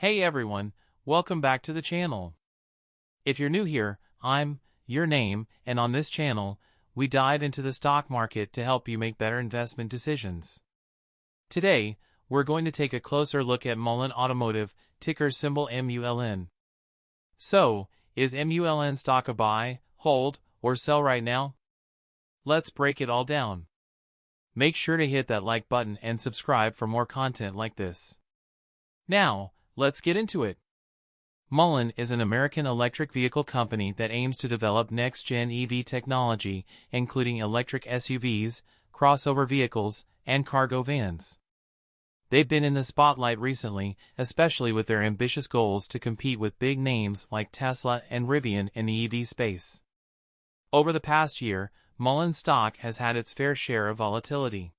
Hey everyone, welcome back to the channel. If you're new here, I'm your name, and on this channel, we dive into the stock market to help you make better investment decisions. Today, we're going to take a closer look at MULN Automotive, ticker symbol MULN. So, is MULN stock a buy, hold, or sell right now? Let's break it all down. Make sure to hit that like button and subscribe for more content like this. Now, let's get into it. MULN is an American electric vehicle company that aims to develop next-gen EV technology, including electric SUVs, crossover vehicles, and cargo vans. They've been in the spotlight recently, especially with their ambitious goals to compete with big names like Tesla and Rivian in the EV space. Over the past year, MULN stock has had its fair share of volatility.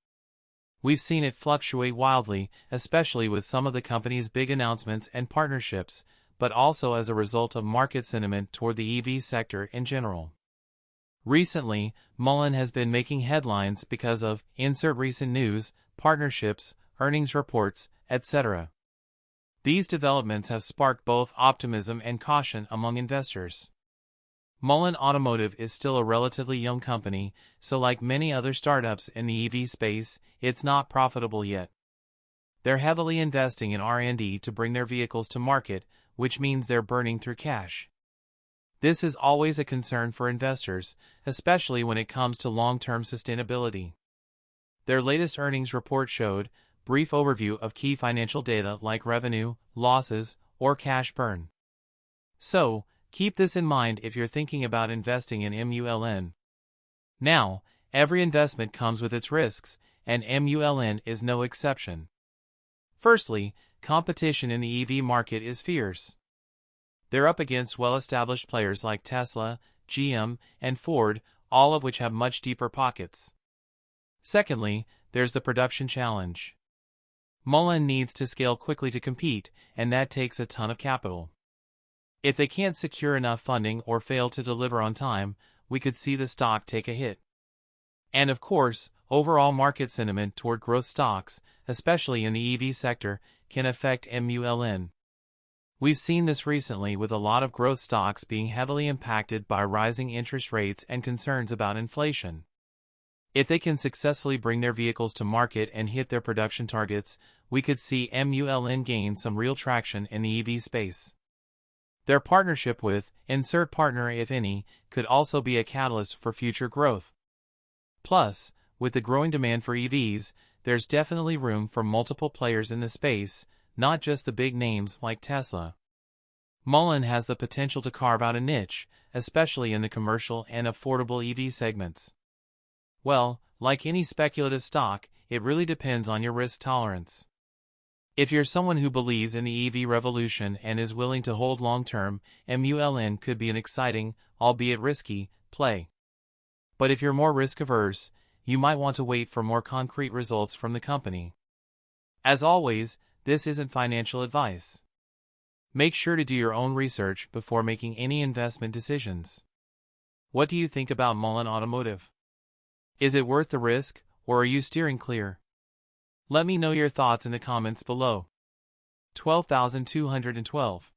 We've seen it fluctuate wildly, especially with some of the company's big announcements and partnerships, but also as a result of market sentiment toward the EV sector in general. Recently, MULN has been making headlines because of insert recent news, partnerships, earnings reports, etc. These developments have sparked both optimism and caution among investors. MULN Automotive is still a relatively young company, so like many other startups in the EV space, it's not profitable yet. They're heavily investing in R&D to bring their vehicles to market, which means they're burning through cash. This is always a concern for investors, especially when it comes to long-term sustainability. Their latest earnings report showed brief overview of key financial data like revenue, losses, or cash burn. So, keep this in mind if you're thinking about investing in MULN. Now, every investment comes with its risks, and MULN is no exception. Firstly, competition in the EV market is fierce. They're up against well-established players like Tesla, GM, and Ford, all of which have much deeper pockets. Secondly, there's the production challenge. MULN needs to scale quickly to compete, and that takes a ton of capital. If they can't secure enough funding or fail to deliver on time, we could see the stock take a hit. And of course, overall market sentiment toward growth stocks, especially in the EV sector, can affect MULN. We've seen this recently with a lot of growth stocks being heavily impacted by rising interest rates and concerns about inflation. If they can successfully bring their vehicles to market and hit their production targets, we could see MULN gain some real traction in the EV space. Their partnership with, insert partner if any, could also be a catalyst for future growth. Plus, with the growing demand for EVs, there's definitely room for multiple players in the space, not just the big names like Tesla. MULN has the potential to carve out a niche, especially in the commercial and affordable EV segments. Well, like any speculative stock, it really depends on your risk tolerance. If you're someone who believes in the EV revolution and is willing to hold long-term, MULN could be an exciting, albeit risky, play. But if you're more risk-averse, you might want to wait for more concrete results from the company. As always, this isn't financial advice. Make sure to do your own research before making any investment decisions. What do you think about MULN Automotive? Is it worth the risk, or are you steering clear? Let me know your thoughts in the comments below. 12,212